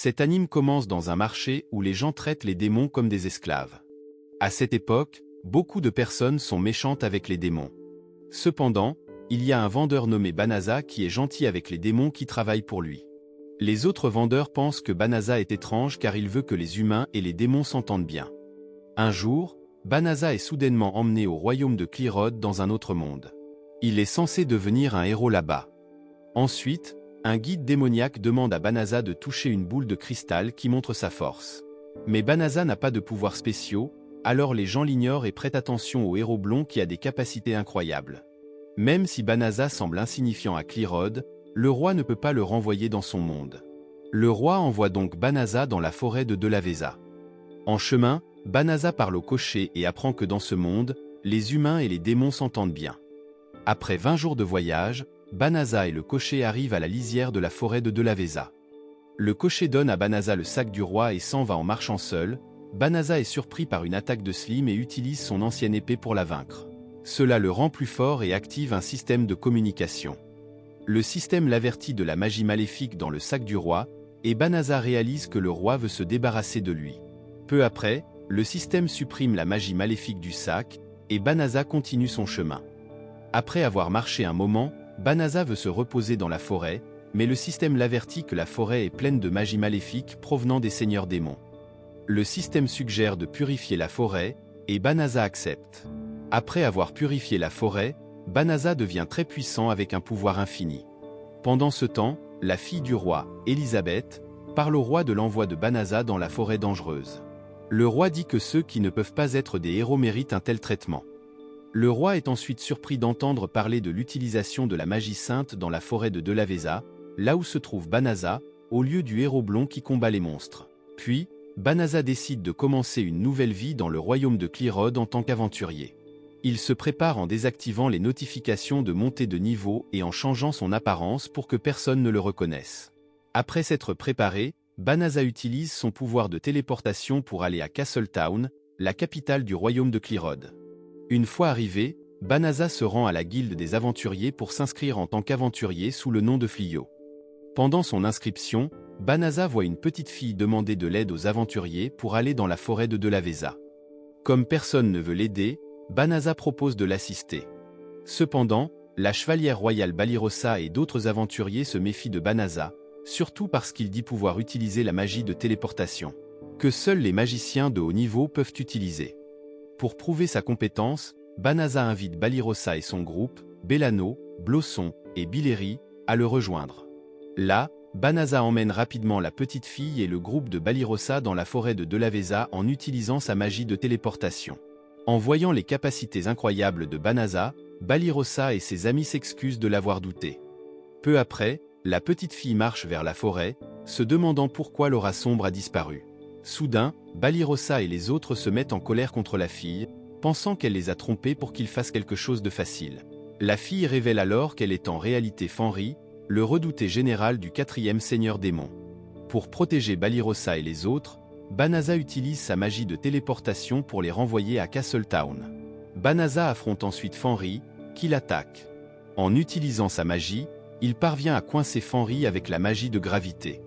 Cet anime commence dans un marché où les gens traitent les démons comme des esclaves. À cette époque, beaucoup de personnes sont méchantes avec les démons. Cependant, il y a un vendeur nommé Banasa qui est gentil avec les démons qui travaillent pour lui. Les autres vendeurs pensent que Banasa est étrange car il veut que les humains et les démons s'entendent bien. Un jour, Banasa est soudainement emmené au royaume de Clyrode dans un autre monde. Il est censé devenir un héros là-bas. Ensuite, un guide démoniaque demande à Banasa de toucher une boule de cristal qui montre sa force. Mais Banasa n'a pas de pouvoirs spéciaux, alors les gens l'ignorent et prêtent attention au héros blond qui a des capacités incroyables. Même si Banasa semble insignifiant à Clyrode, le roi ne peut pas le renvoyer dans son monde. Le roi envoie donc Banasa dans la forêt de Delaveza. En chemin, Banasa parle au cocher et apprend que dans ce monde, les humains et les démons s'entendent bien. Après 20 jours de voyage, Banasa et le cocher arrivent à la lisière de la forêt de Delaveza. Le cocher donne à Banasa le sac du roi et s'en va en marchant seul. Banasa est surpris par une attaque de Slim et utilise son ancienne épée pour la vaincre. Cela le rend plus fort et active un système de communication. Le système l'avertit de la magie maléfique dans le sac du roi, et Banasa réalise que le roi veut se débarrasser de lui. Peu après, le système supprime la magie maléfique du sac, et Banasa continue son chemin. Après avoir marché un moment, Banasa veut se reposer dans la forêt, mais le système l'avertit que la forêt est pleine de magie maléfique provenant des seigneurs démons. Le système suggère de purifier la forêt, et Banasa accepte. Après avoir purifié la forêt, Banasa devient très puissant avec un pouvoir infini. Pendant ce temps, la fille du roi, Elisabeth, parle au roi de l'envoi de Banasa dans la forêt dangereuse. Le roi dit que ceux qui ne peuvent pas être des héros méritent un tel traitement. Le roi est ensuite surpris d'entendre parler de l'utilisation de la magie sainte dans la forêt de Delaveza, là où se trouve Banasa, au lieu du héros blond qui combat les monstres. Puis, Banasa décide de commencer une nouvelle vie dans le royaume de Clyrode en tant qu'aventurier. Il se prépare en désactivant les notifications de montée de niveau et en changeant son apparence pour que personne ne le reconnaisse. Après s'être préparé, Banasa utilise son pouvoir de téléportation pour aller à Castletown, la capitale du royaume de Clyrode. Une fois arrivé, Banasa se rend à la guilde des aventuriers pour s'inscrire en tant qu'aventurier sous le nom de Flio. Pendant son inscription, Banasa voit une petite fille demander de l'aide aux aventuriers pour aller dans la forêt de Delaveza. Comme personne ne veut l'aider, Banasa propose de l'assister. Cependant, la chevalière royale Balirosa et d'autres aventuriers se méfient de Banasa, surtout parce qu'il dit pouvoir utiliser la magie de téléportation, que seuls les magiciens de haut niveau peuvent utiliser. Pour prouver sa compétence, Banasa invite Balirosa et son groupe, Bellano, Blossom et Bileri, à le rejoindre. Là, Banasa emmène rapidement la petite fille et le groupe de Balirosa dans la forêt de Delaveza en utilisant sa magie de téléportation. En voyant les capacités incroyables de Banasa, Balirosa et ses amis s'excusent de l'avoir douté. Peu après, la petite fille marche vers la forêt, se demandant pourquoi l'aura sombre a disparu. Soudain, Balirosa et les autres se mettent en colère contre la fille, pensant qu'elle les a trompés pour qu'ils fassent quelque chose de facile. La fille révèle alors qu'elle est en réalité Fenris, le redouté général du 4e seigneur démon. Pour protéger Balirosa et les autres, Banasa utilise sa magie de téléportation pour les renvoyer à Castletown. Banasa affronte ensuite Fenris, qui l'attaque. En utilisant sa magie, il parvient à coincer Fenris avec la magie de gravité.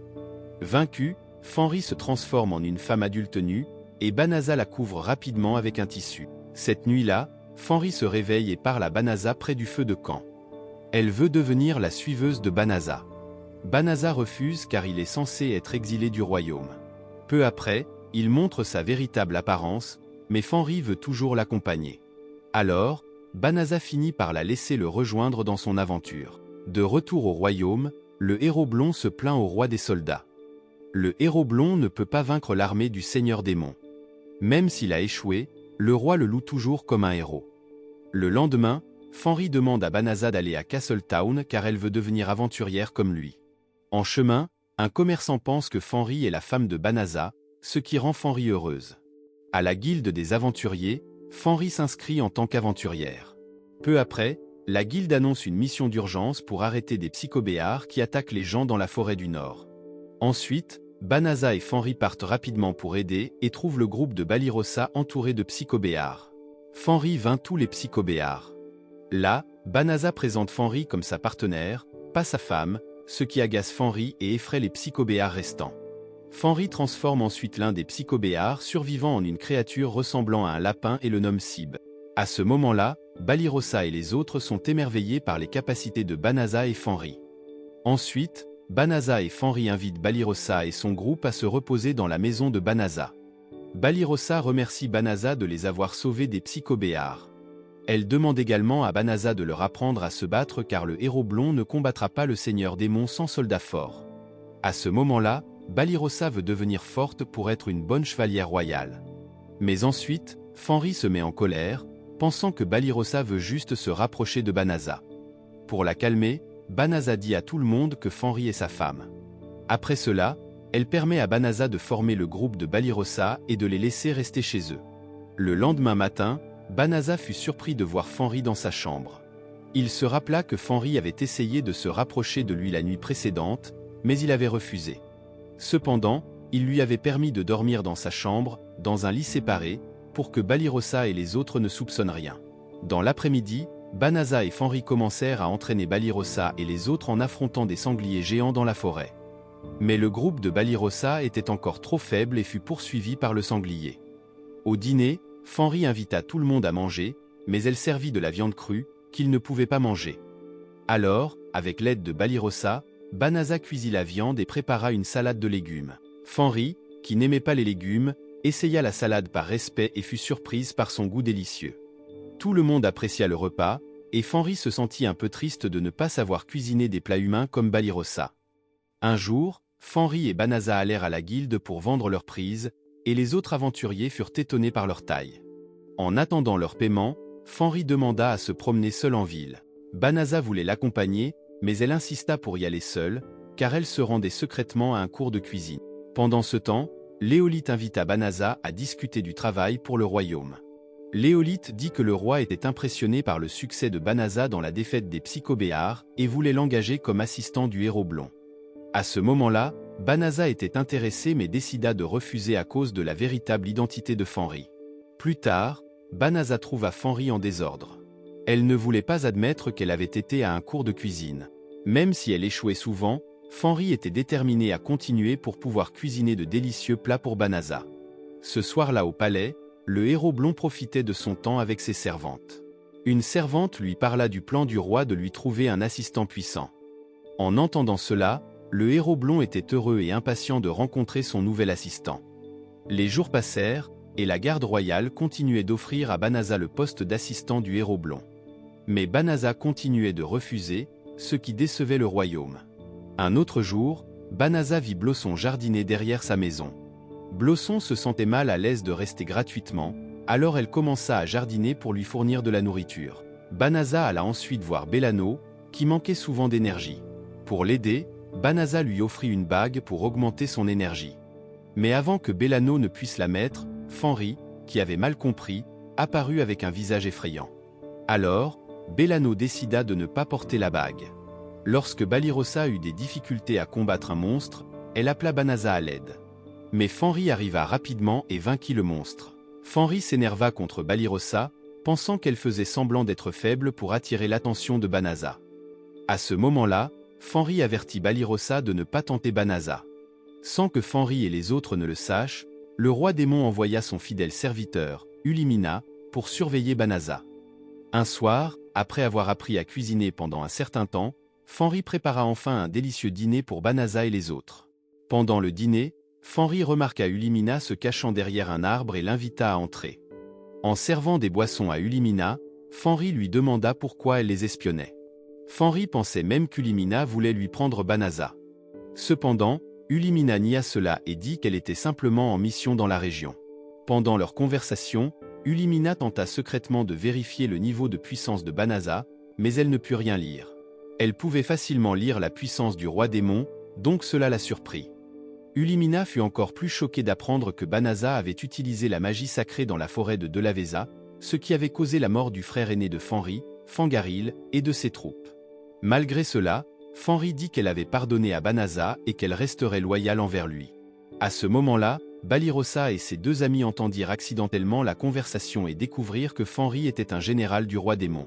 Vaincu, Fenris se transforme en une femme adulte nue, et Banasa la couvre rapidement avec un tissu. Cette nuit-là, Fenris se réveille et parle à Banasa près du feu de camp. Elle veut devenir la suiveuse de Banasa. Banasa refuse car il est censé être exilé du royaume. Peu après, il montre sa véritable apparence, mais Fenris veut toujours l'accompagner. Alors, Banasa finit par la laisser le rejoindre dans son aventure. De retour au royaume, le héros blond se plaint au roi des soldats. Le héros blond ne peut pas vaincre l'armée du seigneur démon. Même s'il a échoué, le roi le loue toujours comme un héros. Le lendemain, Fenris demande à Banasa d'aller à Castletown car elle veut devenir aventurière comme lui. En chemin, un commerçant pense que Fenris est la femme de Banasa, ce qui rend Fenris heureuse. À la guilde des aventuriers, Fenris s'inscrit en tant qu'aventurière. Peu après, la guilde annonce une mission d'urgence pour arrêter des psychobéars qui attaquent les gens dans la forêt du Nord. Ensuite, Banasa et Fenris partent rapidement pour aider et trouvent le groupe de Balirosa entouré de psychobéars. Fenris vainc tous les psychobéars. Là, Banasa présente Fenris comme sa partenaire, pas sa femme, ce qui agace Fenris et effraie les psychobéars restants. Fenris transforme ensuite l'un des psychobéars survivants en une créature ressemblant à un lapin et le nomme Sib. À ce moment-là, Balirosa et les autres sont émerveillés par les capacités de Banasa et Fenris. Ensuite, Banasa et Fenris invitent Balirosa et son groupe à se reposer dans la maison de Banasa. Balirosa remercie Banasa de les avoir sauvés des psychobéars. Elle demande également à Banasa de leur apprendre à se battre car le héros blond ne combattra pas le seigneur démon sans soldat fort. À ce moment-là, Balirosa veut devenir forte pour être une bonne chevalière royale. Mais ensuite, Fenris se met en colère, pensant que Balirosa veut juste se rapprocher de Banasa. Pour la calmer, Banasa dit à tout le monde que Fenris est sa femme. Après cela, elle permet à Banasa de former le groupe de Balirosa et de les laisser rester chez eux. Le lendemain matin, Banasa fut surpris de voir Fenris dans sa chambre. Il se rappela que Fenris avait essayé de se rapprocher de lui la nuit précédente, mais il avait refusé. Cependant, il lui avait permis de dormir dans sa chambre, dans un lit séparé, pour que Balirosa et les autres ne soupçonnent rien. Dans l'après-midi, Banasa et Fenris commencèrent à entraîner Balirosa et les autres en affrontant des sangliers géants dans la forêt. Mais le groupe de Balirosa était encore trop faible et fut poursuivi par le sanglier. Au dîner, Fenris invita tout le monde à manger, mais elle servit de la viande crue, qu'ils ne pouvaient pas manger. Alors, avec l'aide de Balirosa, Banasa cuisit la viande et prépara une salade de légumes. Fenris, qui n'aimait pas les légumes, essaya la salade par respect et fut surprise par son goût délicieux. Tout le monde apprécia le repas, et Fenris se sentit un peu triste de ne pas savoir cuisiner des plats humains comme Balirosa. Un jour, Fenris et Banasa allèrent à la guilde pour vendre leurs prises, et les autres aventuriers furent étonnés par leur taille. En attendant leur paiement, Fenris demanda à se promener seul en ville. Banasa voulait l'accompagner, mais elle insista pour y aller seule, car elle se rendait secrètement à un cours de cuisine. Pendant ce temps, Léolith invita Banasa à discuter du travail pour le royaume. Léolith dit que le roi était impressionné par le succès de Banasa dans la défaite des psychobéars et voulait l'engager comme assistant du héros blond. À ce moment-là, Banasa était intéressé mais décida de refuser à cause de la véritable identité de Fenris. Plus tard, Banasa trouva Fenris en désordre. Elle ne voulait pas admettre qu'elle avait été à un cours de cuisine. Même si elle échouait souvent, Fenris était déterminée à continuer pour pouvoir cuisiner de délicieux plats pour Banasa. Ce soir-là au palais, le héros blond profitait de son temps avec ses servantes. Une servante lui parla du plan du roi de lui trouver un assistant puissant. En entendant cela, le héros blond était heureux et impatient de rencontrer son nouvel assistant. Les jours passèrent, et la garde royale continuait d'offrir à Banasa le poste d'assistant du héros blond. Mais Banasa continuait de refuser, ce qui décevait le royaume. Un autre jour, Banasa vit Blosson jardiner derrière sa maison. Blosson se sentait mal à l'aise de rester gratuitement, alors elle commença à jardiner pour lui fournir de la nourriture. Banasa alla ensuite voir Bellano, qui manquait souvent d'énergie. Pour l'aider, Banasa lui offrit une bague pour augmenter son énergie. Mais avant que Bellano ne puisse la mettre, Fenris, qui avait mal compris, apparut avec un visage effrayant. Alors, Bellano décida de ne pas porter la bague. Lorsque Balirosa eut des difficultés à combattre un monstre, elle appela Banasa à l'aide. Mais Fenris arriva rapidement et vainquit le monstre. Fenris s'énerva contre Balirosa, pensant qu'elle faisait semblant d'être faible pour attirer l'attention de Banasa. À ce moment-là, Fenris avertit Balirosa de ne pas tenter Banasa. Sans que Fenris et les autres ne le sachent, le roi démon envoya son fidèle serviteur, Ulimina, pour surveiller Banasa. Un soir, après avoir appris à cuisiner pendant un certain temps, Fenris prépara enfin un délicieux dîner pour Banasa et les autres. Pendant le dîner, Fenris remarqua Ulimina se cachant derrière un arbre et l'invita à entrer. En servant des boissons à Ulimina, Fenris lui demanda pourquoi elle les espionnait. Fenris pensait même qu'Ulimina voulait lui prendre Banasa. Cependant, Ulimina nia cela et dit qu'elle était simplement en mission dans la région. Pendant leur conversation, Ulimina tenta secrètement de vérifier le niveau de puissance de Banasa, mais elle ne put rien lire. Elle pouvait facilement lire la puissance du roi démon, donc cela la surprit. Ulimina fut encore plus choquée d'apprendre que Banasa avait utilisé la magie sacrée dans la forêt de Delaveza, ce qui avait causé la mort du frère aîné de Fenris, Fangaril, et de ses troupes. Malgré cela, Fenris dit qu'elle avait pardonné à Banasa et qu'elle resterait loyale envers lui. À ce moment-là, Balirosa et ses deux amis entendirent accidentellement la conversation et découvrirent que Fenris était un général du roi démon.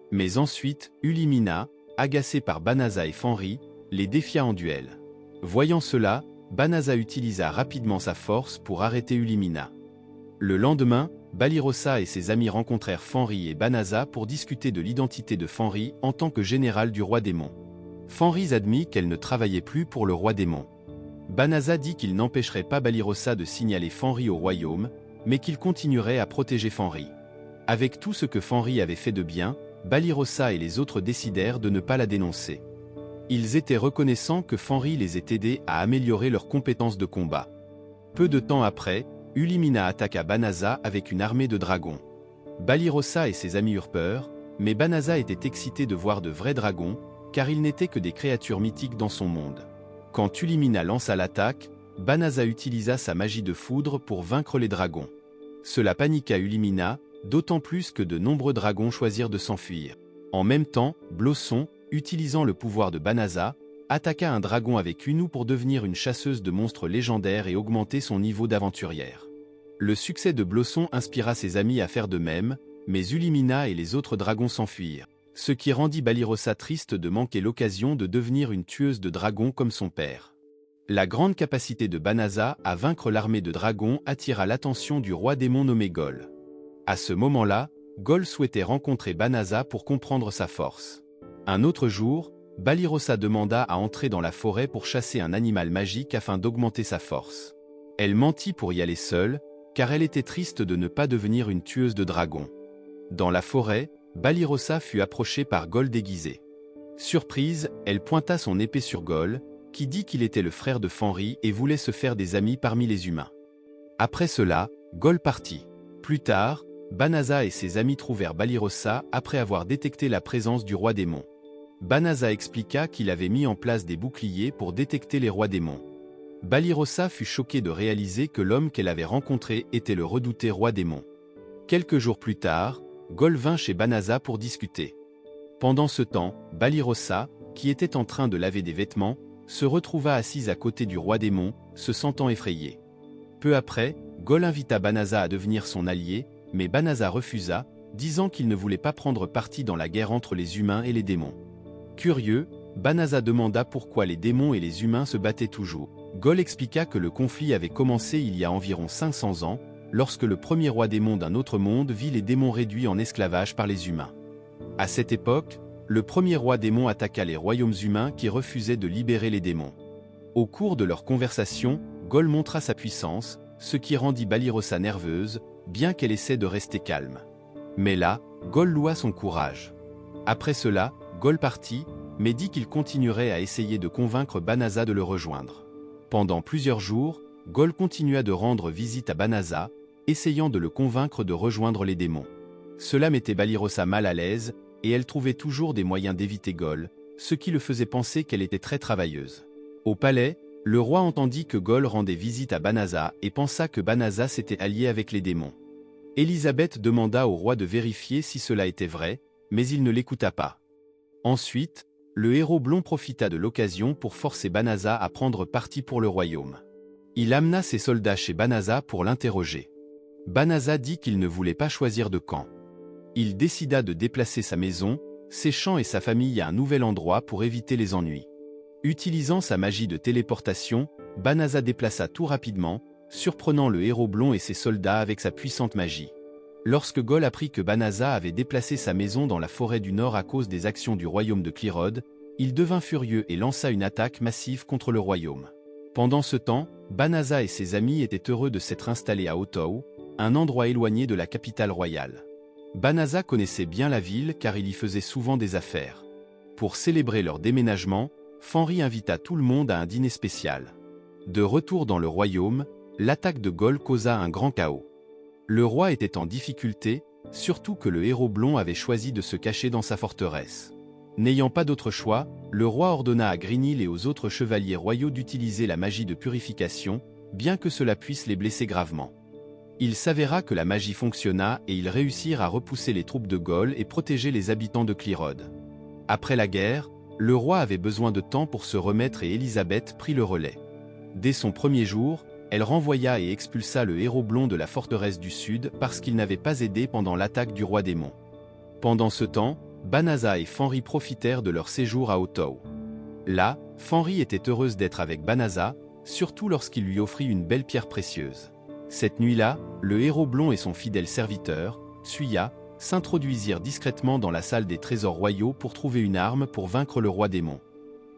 Mais ensuite, Ulimina, agacée par Banasa et Fenris, les défia en duel. Voyant cela, Banaza utilisa rapidement sa force pour arrêter Ulimina. Le lendemain, Balirosa et ses amis rencontrèrent Fenris et Banaza pour discuter de l'identité de Fenris en tant que général du roi démon. Fenris admit qu'elle ne travaillait plus pour le roi démon. Banaza dit qu'il n'empêcherait pas Balirosa de signaler Fenris au royaume, mais qu'il continuerait à protéger Fenris. Avec tout ce que Fenris avait fait de bien, Balirosa et les autres décidèrent de ne pas la dénoncer. Ils étaient reconnaissants que Fenris les ait aidés à améliorer leurs compétences de combat. Peu de temps après, Ulimina attaqua Banaza avec une armée de dragons. Balirosa et ses amis eurent peur, mais Banaza était excité de voir de vrais dragons, car ils n'étaient que des créatures mythiques dans son monde. Quand Ulimina lança l'attaque, Banaza utilisa sa magie de foudre pour vaincre les dragons. Cela paniqua Ulimina, d'autant plus que de nombreux dragons choisirent de s'enfuir. En même temps, Blossom, utilisant le pouvoir de Banaza, attaqua un dragon avec Unu pour devenir une chasseuse de monstres légendaires et augmenter son niveau d'aventurière. Le succès de Blossom inspira ses amis à faire de même, mais Ulimina et les autres dragons s'enfuirent, ce qui rendit Balirosa triste de manquer l'occasion de devenir une tueuse de dragons comme son père. La grande capacité de Banaza à vaincre l'armée de dragons attira l'attention du roi démon nommé Gol. À ce moment-là, Gol souhaitait rencontrer Banaza pour comprendre sa force. Un autre jour, Balirosa demanda à entrer dans la forêt pour chasser un animal magique afin d'augmenter sa force. Elle mentit pour y aller seule, car elle était triste de ne pas devenir une tueuse de dragons. Dans la forêt, Balirosa fut approchée par Gol déguisé. Surprise, elle pointa son épée sur Gol, qui dit qu'il était le frère de Fenris et voulait se faire des amis parmi les humains. Après cela, Gol partit. Plus tard, Banaza et ses amis trouvèrent Balirosa après avoir détecté la présence du roi démon. Banaza expliqua qu'il avait mis en place des boucliers pour détecter les rois démons. Balirosa fut choquée de réaliser que l'homme qu'elle avait rencontré était le redouté roi démon. Quelques jours plus tard, Gol vint chez Banaza pour discuter. Pendant ce temps, Balirosa, qui était en train de laver des vêtements, se retrouva assise à côté du roi démon, se sentant effrayée. Peu après, Gol invita Banaza à devenir son allié, mais Banaza refusa, disant qu'il ne voulait pas prendre parti dans la guerre entre les humains et les démons. Curieux, Banaza demanda pourquoi les démons et les humains se battaient toujours. Gol expliqua que le conflit avait commencé il y a environ 500 ans, lorsque le premier roi démon d'un autre monde vit les démons réduits en esclavage par les humains. À cette époque, le premier roi démon attaqua les royaumes humains qui refusaient de libérer les démons. Au cours de leur conversation, Gol montra sa puissance, ce qui rendit Balirosa nerveuse, bien qu'elle essaie de rester calme. Mais là, Gol loua son courage. Après cela, Gol partit, mais dit qu'il continuerait à essayer de convaincre Banaza de le rejoindre. Pendant plusieurs jours, Gol continua de rendre visite à Banaza, essayant de le convaincre de rejoindre les démons. Cela mettait Balirosa mal à l'aise, et elle trouvait toujours des moyens d'éviter Gol, ce qui le faisait penser qu'elle était très travailleuse. Au palais, le roi entendit que Gol rendait visite à Banaza et pensa que Banaza s'était allié avec les démons. Élisabeth demanda au roi de vérifier si cela était vrai, mais il ne l'écouta pas. Ensuite, le héros blond profita de l'occasion pour forcer Banaza à prendre parti pour le royaume. Il amena ses soldats chez Banaza pour l'interroger. Banaza dit qu'il ne voulait pas choisir de camp. Il décida de déplacer sa maison, ses champs et sa famille à un nouvel endroit pour éviter les ennuis. Utilisant sa magie de téléportation, Banaza déplaça tout rapidement, surprenant le héros blond et ses soldats avec sa puissante magie. Lorsque Gol apprit que Banaza avait déplacé sa maison dans la forêt du Nord à cause des actions du royaume de Clyrode, il devint furieux et lança une attaque massive contre le royaume. Pendant ce temps, Banaza et ses amis étaient heureux de s'être installés à Otou, un endroit éloigné de la capitale royale. Banaza connaissait bien la ville car il y faisait souvent des affaires. Pour célébrer leur déménagement, Fenris invita tout le monde à un dîner spécial. De retour dans le royaume, l'attaque de Gol causa un grand chaos. Le roi était en difficulté, surtout que le héros blond avait choisi de se cacher dans sa forteresse. N'ayant pas d'autre choix, le roi ordonna à Grinil et aux autres chevaliers royaux d'utiliser la magie de purification, bien que cela puisse les blesser gravement. Il s'avéra que la magie fonctionna et ils réussirent à repousser les troupes de Gol et protéger les habitants de Clyrode. Après la guerre, le roi avait besoin de temps pour se remettre et Élisabeth prit le relais. Dès son premier jour, elle renvoya et expulsa le héros blond de la forteresse du sud parce qu'il n'avait pas aidé pendant l'attaque du roi démon. Pendant ce temps, Banaza et Fenris profitèrent de leur séjour à Otou. Là, Fenris était heureuse d'être avec Banaza, surtout lorsqu'il lui offrit une belle pierre précieuse. Cette nuit-là, le héros blond et son fidèle serviteur, Tsuya, s'introduisirent discrètement dans la salle des trésors royaux pour trouver une arme pour vaincre le roi démon.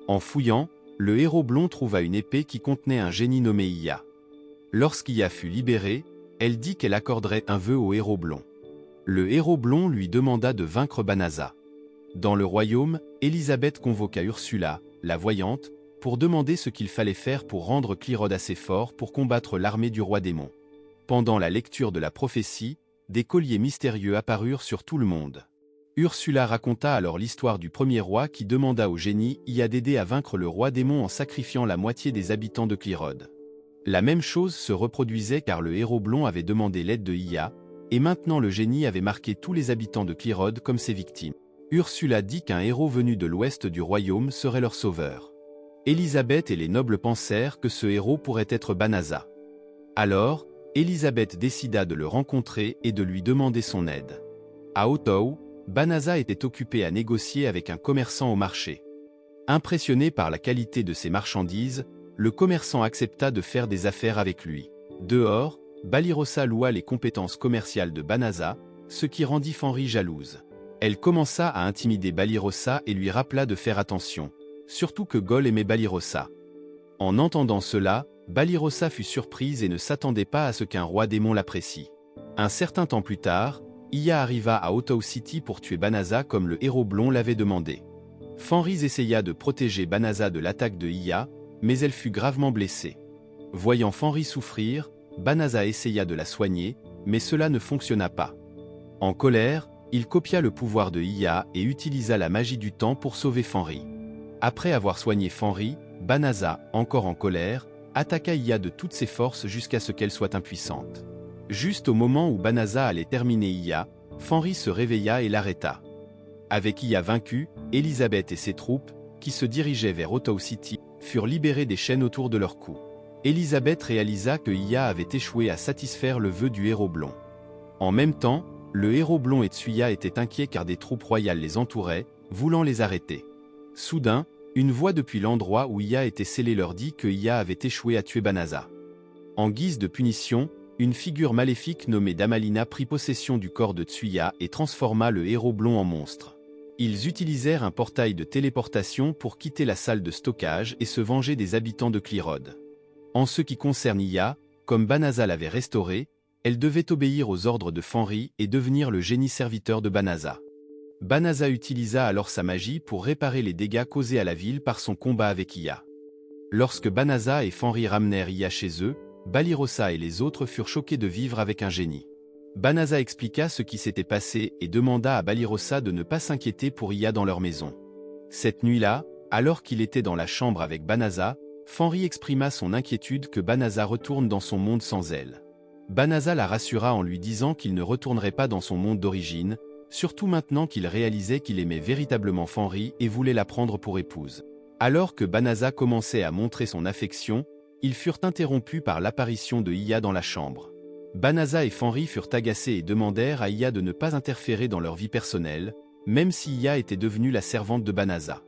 En fouillant, le héros blond trouva une épée qui contenait un génie nommé Iya. Lorsqu'Iya fut libérée, elle dit qu'elle accorderait un vœu au héros blond. Le héros blond lui demanda de vaincre Banaza. Dans le royaume, Elisabeth convoqua Ursula, la voyante, pour demander ce qu'il fallait faire pour rendre Clyrod assez fort pour combattre l'armée du roi démon. Pendant la lecture de la prophétie, des colliers mystérieux apparurent sur tout le monde. Ursula raconta alors l'histoire du premier roi qui demanda au génie Iya d'aider à vaincre le roi démon en sacrifiant la moitié des habitants de Clyrod. La même chose se reproduisait car le héros blond avait demandé l'aide de Iya, et maintenant le génie avait marqué tous les habitants de Clyrod comme ses victimes. Ursula dit qu'un héros venu de l'ouest du royaume serait leur sauveur. Elisabeth et les nobles pensèrent que ce héros pourrait être Banaza. Alors, Elisabeth décida de le rencontrer et de lui demander son aide. À Otou, Banaza était occupé à négocier avec un commerçant au marché. Impressionné par la qualité de ses marchandises, le commerçant accepta de faire des affaires avec lui. Dehors, Balirosa loua les compétences commerciales de Banaza, ce qui rendit Fenris jalouse. Elle commença à intimider Balirosa et lui rappela de faire attention, surtout que Gol aimait Balirosa. En entendant cela, Balirosa fut surprise et ne s'attendait pas à ce qu'un roi démon l'apprécie. Un certain temps plus tard, Iya arriva à Otou City pour tuer Banaza comme le héros blond l'avait demandé. Fenris essaya de protéger Banaza de l'attaque de Iya, mais elle fut gravement blessée. Voyant Fenris souffrir, Banaza essaya de la soigner, mais cela ne fonctionna pas. En colère, il copia le pouvoir de Iya et utilisa la magie du temps pour sauver Fenris. Après avoir soigné Fenris, Banaza, encore en colère, attaqua Iya de toutes ses forces jusqu'à ce qu'elle soit impuissante. Juste au moment où Banaza allait terminer Iya, Fenris se réveilla et l'arrêta. Avec Iya vaincue, Elisabeth et ses troupes, qui se dirigeaient vers Otou City, furent libérés des chaînes autour de leur cou. Elisabeth réalisa que Iya avait échoué à satisfaire le vœu du héros blond. En même temps, le héros blond et Tsuya étaient inquiets car des troupes royales les entouraient, voulant les arrêter. Soudain, une voix depuis l'endroit où Iya était scellée leur dit que Iya avait échoué à tuer Banaza. En guise de punition, une figure maléfique nommée Damalina prit possession du corps de Tsuya et transforma le héros blond en monstre. Ils utilisèrent un portail de téléportation pour quitter la salle de stockage et se venger des habitants de Clyrod. En ce qui concerne Iya, comme Banaza l'avait restaurée, elle devait obéir aux ordres de Fenris et devenir le génie serviteur de Banaza. Banaza utilisa alors sa magie pour réparer les dégâts causés à la ville par son combat avec Iya. Lorsque Banaza et Fenris ramenèrent Iya chez eux, Balirosa et les autres furent choqués de vivre avec un génie. Banaza expliqua ce qui s'était passé et demanda à Balirosa de ne pas s'inquiéter pour Iya dans leur maison. Cette nuit-là, alors qu'il était dans la chambre avec Banaza, Fenris exprima son inquiétude que Banaza retourne dans son monde sans elle. Banaza la rassura en lui disant qu'il ne retournerait pas dans son monde d'origine, surtout maintenant qu'il réalisait qu'il aimait véritablement Fenris et voulait la prendre pour épouse. Alors que Banaza commençait à montrer son affection, ils furent interrompus par l'apparition de Iya dans la chambre. Banaza et Fenris furent agacés et demandèrent à Iya de ne pas interférer dans leur vie personnelle, même si Iya était devenue la servante de Banaza.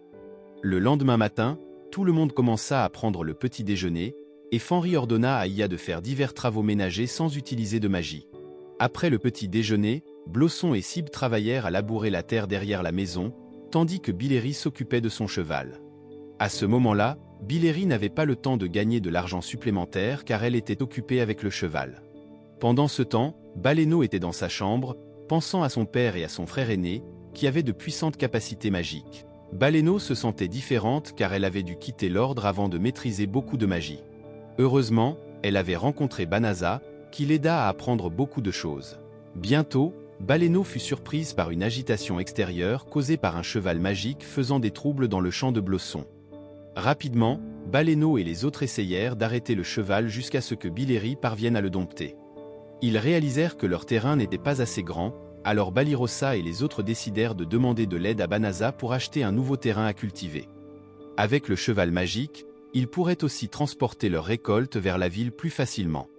Le lendemain matin, tout le monde commença à prendre le petit déjeuner, et Fenris ordonna à Iya de faire divers travaux ménagers sans utiliser de magie. Après le petit déjeuner, Blossom et Sib travaillèrent à labourer la terre derrière la maison, tandis que Billery s'occupait de son cheval. À ce moment-là, Billery n'avait pas le temps de gagner de l'argent supplémentaire car elle était occupée avec le cheval. Pendant ce temps, Baleno était dans sa chambre, pensant à son père et à son frère aîné, qui avaient de puissantes capacités magiques. Baleno se sentait différente car elle avait dû quitter l'ordre avant de maîtriser beaucoup de magie. Heureusement, elle avait rencontré Banaza, qui l'aida à apprendre beaucoup de choses. Bientôt, Baleno fut surprise par une agitation extérieure causée par un cheval magique faisant des troubles dans le champ de Blossom. Rapidement, Baleno et les autres essayèrent d'arrêter le cheval jusqu'à ce que Billery parvienne à le dompter. Ils réalisèrent que leur terrain n'était pas assez grand, alors Balirosa et les autres décidèrent de demander de l'aide à Banaza pour acheter un nouveau terrain à cultiver. Avec le cheval magique, ils pourraient aussi transporter leurs récoltes vers la ville plus facilement.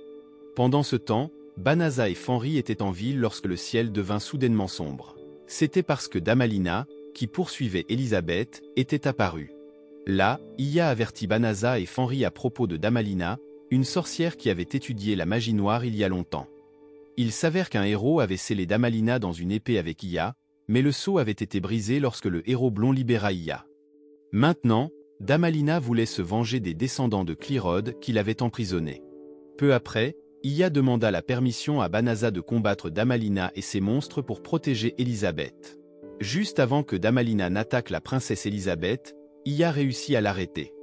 Pendant ce temps, Banaza et Fenris étaient en ville lorsque le ciel devint soudainement sombre. C'était parce que Damalina, qui poursuivait Elisabeth, était apparue. Là, Iya avertit Banasa et Fenris à propos de Damalina, une sorcière qui avait étudié la magie noire il y a longtemps. Il s'avère qu'un héros avait scellé Damalina dans une épée avec Iya, mais le sceau avait été brisé lorsque le héros blond libéra Iya. Maintenant, Damalina voulait se venger des descendants de Clyrode qui l'avaient emprisonné. Peu après, Iya demanda la permission à Banasa de combattre Damalina et ses monstres pour protéger Elisabeth. Juste avant que Damalina n'attaque la princesse Elisabeth, Iya réussit à l'arrêter.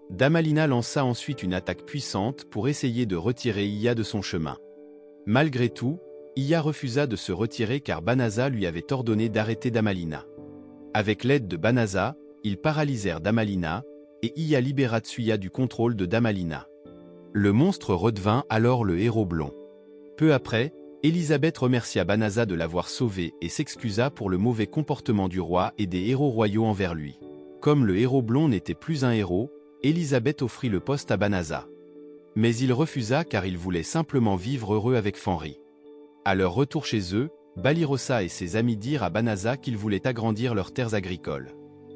Damalina lança ensuite une attaque puissante pour essayer de retirer Iya de son chemin. Malgré tout, Iya refusa de se retirer car Banasa lui avait ordonné d'arrêter Damalina. Avec l'aide de Banasa, ils paralysèrent Damalina, et Iya libéra Tsuya du contrôle de Damalina. Le monstre redevint alors le héros blond. Peu après, Elisabeth remercia Banasa de l'avoir sauvé et s'excusa pour le mauvais comportement du roi et des héros royaux envers lui. Comme le héros blond n'était plus un héros, Elisabeth offrit le poste à Banasa. Mais il refusa car il voulait simplement vivre heureux avec Fenris. À leur retour chez eux, Balirosa et ses amis dirent à Banasa qu'ils voulaient agrandir leurs terres agricoles.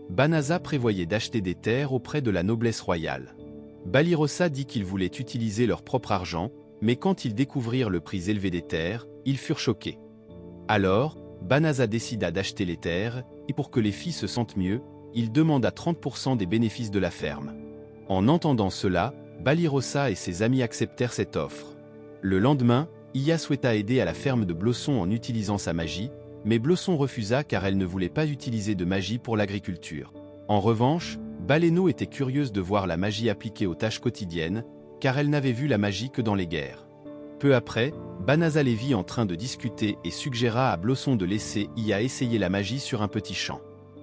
Banasa prévoyait d'acheter des terres auprès de la noblesse royale. Balirosa dit qu'ils voulaient utiliser leur propre argent, mais quand ils découvrirent le prix élevé des terres, ils furent choqués. Alors, Banasa décida d'acheter les terres, et pour que les filles se sentent mieux, il demanda 30% des bénéfices de la ferme. En entendant cela, Balirosa et ses amis acceptèrent cette offre. Le lendemain, Iya souhaita aider à la ferme de Blosson en utilisant sa magie, mais Blosson refusa car elle ne voulait pas utiliser de magie pour l'agriculture. En revanche, Baleineau était curieuse de voir la magie appliquée aux tâches quotidiennes, car elle n'avait vu la magie que dans les guerres. Peu après, Banasa les vit en train de discuter et suggéra à Blosson de laisser Iya essayer la magie sur un petit champ.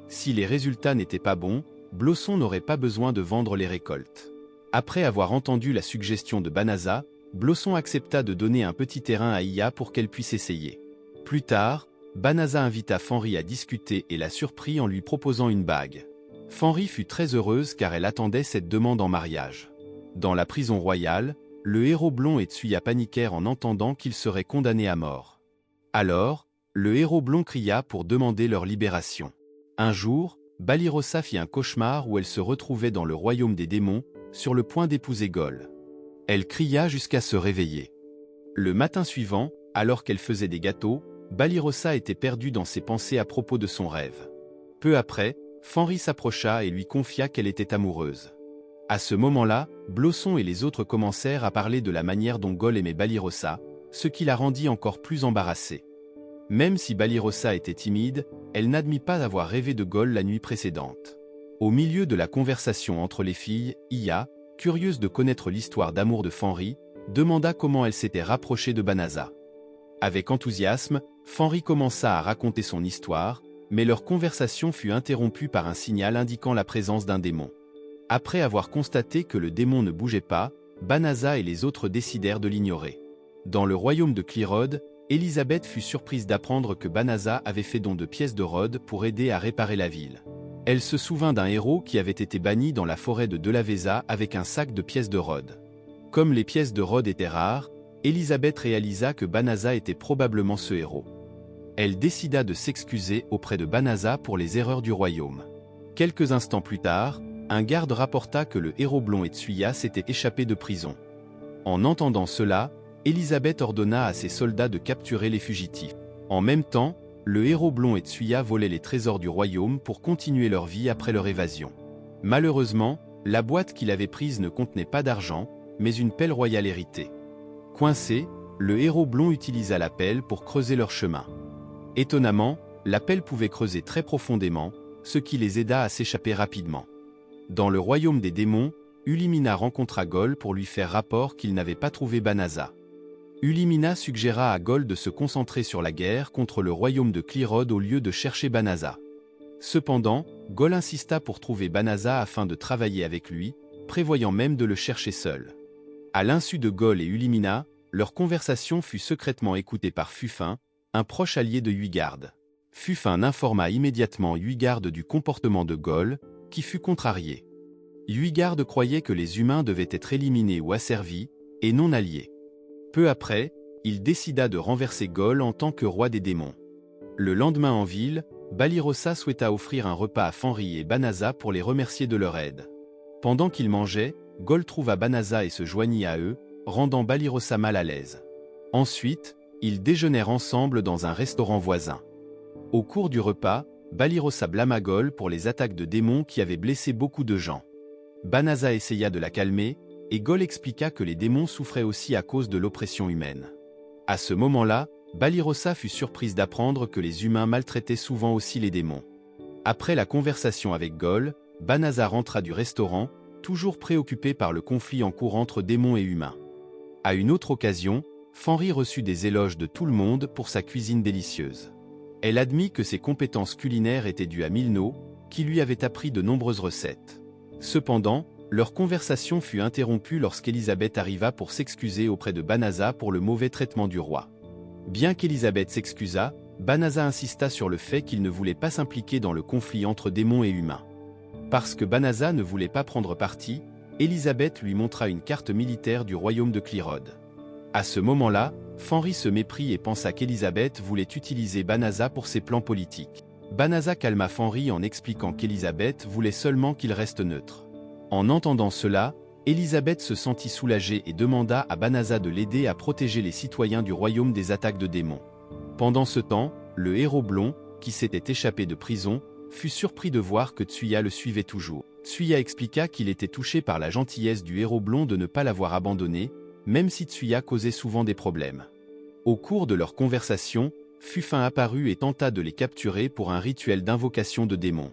Si les résultats n'étaient pas bons, Blosson n'aurait pas besoin de vendre les récoltes. Après avoir entendu la suggestion de Banasa, Blosson accepta de donner un petit terrain à Iya pour qu'elle puisse essayer. Plus tard, Banasa invita Fenris à discuter et la surprit en lui proposant une bague. Fenris fut très heureuse car elle attendait cette demande en mariage. Dans la prison royale, le héros blond et Tsuya paniquèrent en entendant qu'ils seraient condamnés à mort. Alors, le héros blond cria pour demander leur libération. Un jour, Balirosa fit un cauchemar où elle se retrouvait dans le royaume des démons, sur le point d'épouser Gol. Elle cria jusqu'à se réveiller. Le matin suivant, alors qu'elle faisait des gâteaux, Balirosa était perdue dans ses pensées à propos de son rêve. Peu après, Fenris s'approcha et lui confia qu'elle était amoureuse. À ce moment-là, Blosson et les autres commencèrent à parler de la manière dont Gol aimait Balirosa, ce qui la rendit encore plus embarrassée. Même si Balirosa était timide, elle n'admit pas avoir rêvé de Gol la nuit précédente. Au milieu de la conversation entre les filles, Iya, curieuse de connaître l'histoire d'amour de Fenris, demanda comment elle s'était rapprochée de Banasa. Avec enthousiasme, Fenris commença à raconter son histoire, mais leur conversation fut interrompue par un signal indiquant la présence d'un démon. Après avoir constaté que le démon ne bougeait pas, Banasa et les autres décidèrent de l'ignorer. Dans le royaume de Clyrode, Elisabeth fut surprise d'apprendre que Banasa avait fait don de pièces de Rhodes pour aider à réparer la ville. Elle se souvint d'un héros qui avait été banni dans la forêt de Delaveza avec un sac de pièces de Rhodes. Comme les pièces de Rhodes étaient rares, Elisabeth réalisa que Banasa était probablement ce héros. Elle décida de s'excuser auprès de Banasa pour les erreurs du royaume. Quelques instants plus tard, un garde rapporta que le héros blond et Tsuya s'étaient échappés de prison. En entendant cela, Elisabeth ordonna à ses soldats de capturer les fugitifs. En même temps, le héros blond et Tsuya volaient les trésors du royaume pour continuer leur vie après leur évasion. Malheureusement, la boîte qu'il avait prise ne contenait pas d'argent, mais une pelle royale héritée. Coincé, le héros blond utilisa la pelle pour creuser leur chemin. Étonnamment, la pelle pouvait creuser très profondément, ce qui les aida à s'échapper rapidement. Dans le royaume des démons, Ulimina rencontra Gol pour lui faire rapport qu'il n'avait pas trouvé Banasa. Ulimina suggéra à Gol de se concentrer sur la guerre contre le royaume de Clyrode au lieu de chercher Banasa. Cependant, Gol insista pour trouver Banasa afin de travailler avec lui, prévoyant même de le chercher seul. À l'insu de Gol et Ulimina, leur conversation fut secrètement écoutée par Fufin, un proche allié de Huygarde. Fufin informa immédiatement Huygarde du comportement de Gol, qui fut contrarié. Huygarde croyait que les humains devaient être éliminés ou asservis, et non alliés. Peu après, il décida de renverser Gol en tant que roi des démons. Le lendemain en ville, Balirosa souhaita offrir un repas à Fenris et Banasa pour les remercier de leur aide. Pendant qu'ils mangeaient, Gol trouva Banaza et se joignit à eux, rendant Balirosa mal à l'aise. Ensuite, ils déjeunèrent ensemble dans un restaurant voisin. Au cours du repas, Balirosa blâma Gol pour les attaques de démons qui avaient blessé beaucoup de gens. Banaza essaya de la calmer, et Gol expliqua que les démons souffraient aussi à cause de l'oppression humaine. À ce moment-là, Balirosa fut surprise d'apprendre que les humains maltraitaient souvent aussi les démons. Après la conversation avec Gol, Banaza rentra du restaurant, toujours préoccupé par le conflit en cours entre démons et humains. À une autre occasion, Fanry reçut des éloges de tout le monde pour sa cuisine délicieuse. Elle admit que ses compétences culinaires étaient dues à Milno, qui lui avait appris de nombreuses recettes. Cependant, leur conversation fut interrompue lorsqu'Élisabeth arriva pour s'excuser auprès de Banaza pour le mauvais traitement du roi. Bien qu'Élisabeth s'excusât, Banaza insista sur le fait qu'il ne voulait pas s'impliquer dans le conflit entre démons et humains. Parce que Banaza ne voulait pas prendre parti, Élisabeth lui montra une carte militaire du royaume de Clyrode. À ce moment-là, Fanry se méprit et pensa qu'Élisabeth voulait utiliser Banaza pour ses plans politiques. Banaza calma Fanry en expliquant qu'Élisabeth voulait seulement qu'il reste neutre. En entendant cela, Élisabeth se sentit soulagée et demanda à Banaza de l'aider à protéger les citoyens du royaume des attaques de démons. Pendant ce temps, le héros blond, qui s'était échappé de prison, fut surpris de voir que Tsuya le suivait toujours. Tsuya expliqua qu'il était touché par la gentillesse du héros blond de ne pas l'avoir abandonné, même si Tsuya causait souvent des problèmes. Au cours de leur conversation, Fufin apparut et tenta de les capturer pour un rituel d'invocation de démons.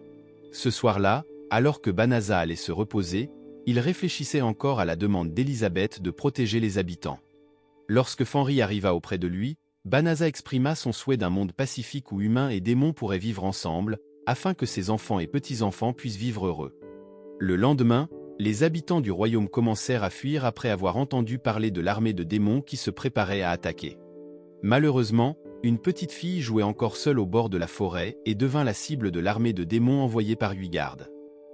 Ce soir-là, alors que Banaza allait se reposer, il réfléchissait encore à la demande d'Élisabeth de protéger les habitants. Lorsque Fanry arriva auprès de lui, Banaza exprima son souhait d'un monde pacifique où humains et démons pourraient vivre ensemble, afin que ses enfants et petits-enfants puissent vivre heureux. Le lendemain, les habitants du royaume commencèrent à fuir après avoir entendu parler de l'armée de démons qui se préparait à attaquer. Malheureusement, une petite fille jouait encore seule au bord de la forêt et devint la cible de l'armée de démons envoyée par Huygarde.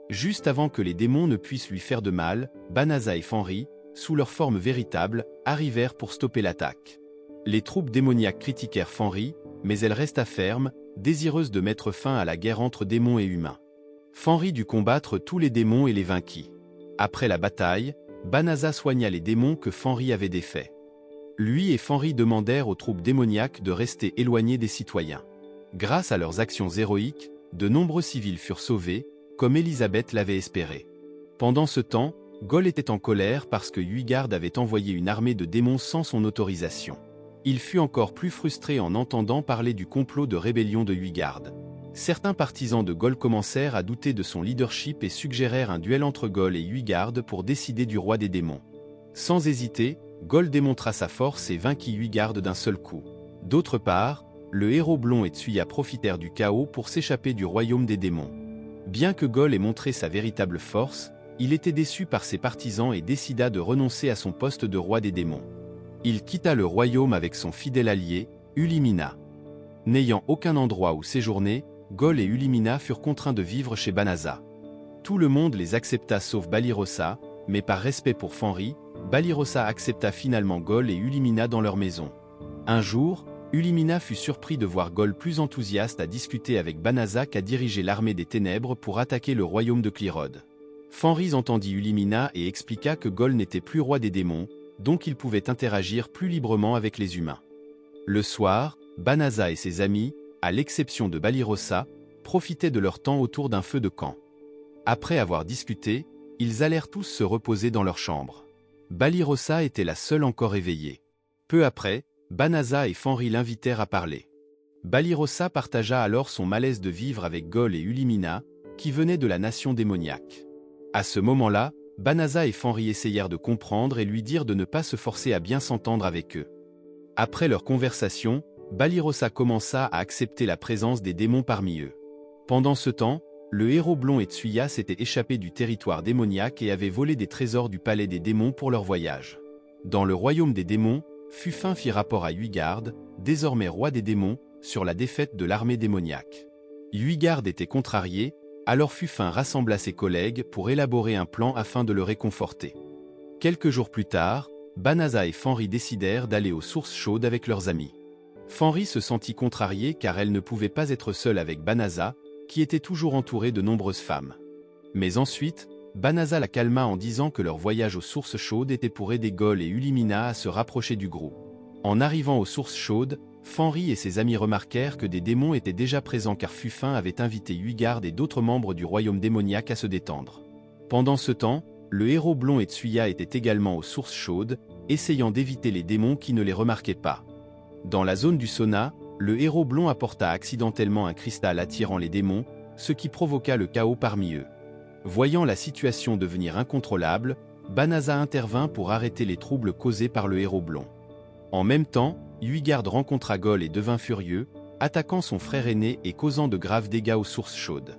Juste avant que les démons ne puissent lui faire de mal, Banaza et Fanry, sous leur forme véritable, arrivèrent pour stopper l'attaque. Les troupes démoniaques critiquèrent Fanry, mais elle resta ferme, désireuse de mettre fin à la guerre entre démons et humains. Fanry dut combattre tous les démons et les vainquit. Après la bataille, Banaza soigna les démons que Fanry avait défaits. Lui et Fanry demandèrent aux troupes démoniaques de rester éloignées des citoyens. Grâce à leurs actions héroïques, de nombreux civils furent sauvés, comme Élisabeth l'avait espéré. Pendant ce temps, Gol était en colère parce que Huygarde avait envoyé une armée de démons sans son autorisation. Il fut encore plus frustré en entendant parler du complot de rébellion de Huygarde. Certains partisans de Gol commencèrent à douter de son leadership et suggérèrent un duel entre Gol et Huygarde pour décider du roi des démons. Sans hésiter, Gol démontra sa force et vainquit Huygarde d'un seul coup. D'autre part, le héros blond et Tsuya profitèrent du chaos pour s'échapper du royaume des démons. Bien que Gol ait montré sa véritable force, il était déçu par ses partisans et décida de renoncer à son poste de roi des démons. Il quitta le royaume avec son fidèle allié, Ulimina. N'ayant aucun endroit où séjourner, Gol et Ulimina furent contraints de vivre chez Banaza. Tout le monde les accepta sauf Balirosa, mais par respect pour Fanry, Balirosa accepta finalement Gol et Ulimina dans leur maison. Un jour, Ulimina fut surpris de voir Gol plus enthousiaste à discuter avec Banaza qu'à diriger l'armée des ténèbres pour attaquer le royaume de Clyrode. Fanry entendit Ulimina et expliqua que Gol n'était plus roi des démons, donc il pouvait interagir plus librement avec les humains. Le soir, Banaza et ses amis, à l'exception de Balirosa, profitaient de leur temps autour d'un feu de camp. Après avoir discuté, ils allèrent tous se reposer dans leur chambre. Balirosa était la seule encore éveillée. Peu après, Banaza et Fanry l'invitèrent à parler. Balirosa partagea alors son malaise de vivre avec Gol et Ulimina, qui venaient de la nation démoniaque. À ce moment-là, Banaza et Fanry essayèrent de comprendre et lui dirent de ne pas se forcer à bien s'entendre avec eux. Après leur conversation, Balirosa commença à accepter la présence des démons parmi eux. Pendant ce temps, le héros blond et Tsuya s'étaient échappés du territoire démoniaque et avaient volé des trésors du palais des démons pour leur voyage. Dans le royaume des démons, Fufin fit rapport à Huygarde, désormais roi des démons, sur la défaite de l'armée démoniaque. Huygarde était contrarié, alors Fufin rassembla ses collègues pour élaborer un plan afin de le réconforter. Quelques jours plus tard, Banaza et Fanry décidèrent d'aller aux sources chaudes avec leurs amis. Fanry se sentit contrariée car elle ne pouvait pas être seule avec Banaza, qui était toujours entourée de nombreuses femmes. Mais ensuite, Banaza la calma en disant que leur voyage aux sources chaudes était pour aider Gol et Ulimina à se rapprocher du groupe. En arrivant aux sources chaudes, Fenris et ses amis remarquèrent que des démons étaient déjà présents car Fufin avait invité Huygard et d'autres membres du royaume démoniaque à se détendre. Pendant ce temps, le héros blond et Tsuya étaient également aux sources chaudes, essayant d'éviter les démons qui ne les remarquaient pas. Dans la zone du sauna, le héros blond apporta accidentellement un cristal attirant les démons, ce qui provoqua le chaos parmi eux. Voyant la situation devenir incontrôlable, Banaza intervint pour arrêter les troubles causés par le héros blond. En même temps, Huygard rencontra Gol et devint furieux, attaquant son frère aîné et causant de graves dégâts aux sources chaudes.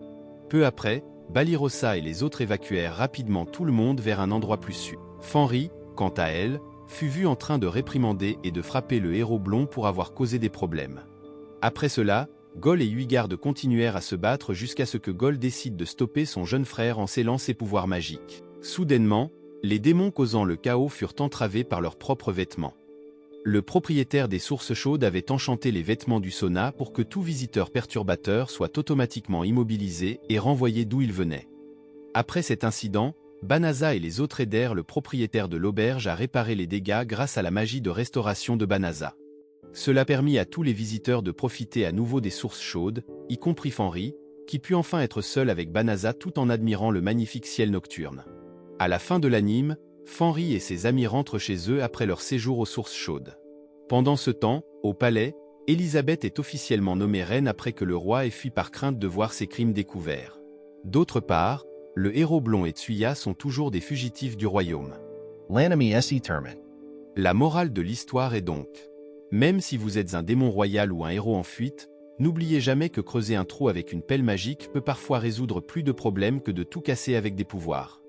Peu après, Balirosa et les autres évacuèrent rapidement tout le monde vers un endroit plus sûr. Fenris, quant à elle, fut vue en train de réprimander et de frapper le héros blond pour avoir causé des problèmes. Après cela, Gol et Huygard continuèrent à se battre jusqu'à ce que Gol décide de stopper son jeune frère en scellant ses pouvoirs magiques. Soudainement, les démons causant le chaos furent entravés par leurs propres vêtements. Le propriétaire des sources chaudes avait enchanté les vêtements du sauna pour que tout visiteur perturbateur soit automatiquement immobilisé et renvoyé d'où il venait. Après cet incident, Banaza et les autres aidèrent le propriétaire de l'auberge à réparer les dégâts grâce à la magie de restauration de Banaza. Cela permit à tous les visiteurs de profiter à nouveau des sources chaudes, y compris Fenris, qui put enfin être seul avec Banaza tout en admirant le magnifique ciel nocturne. À la fin de l'anime, Fenris et ses amis rentrent chez eux après leur séjour aux sources chaudes. Pendant ce temps, au palais, Elisabeth est officiellement nommée reine après que le roi ait fui par crainte de voir ses crimes découverts. D'autre part, le héros blond et Tsuya sont toujours des fugitifs du royaume. L'anime est terminé. La morale de l'histoire est donc: même si vous êtes un démon royal ou un héros en fuite, n'oubliez jamais que creuser un trou avec une pelle magique peut parfois résoudre plus de problèmes que de tout casser avec des pouvoirs.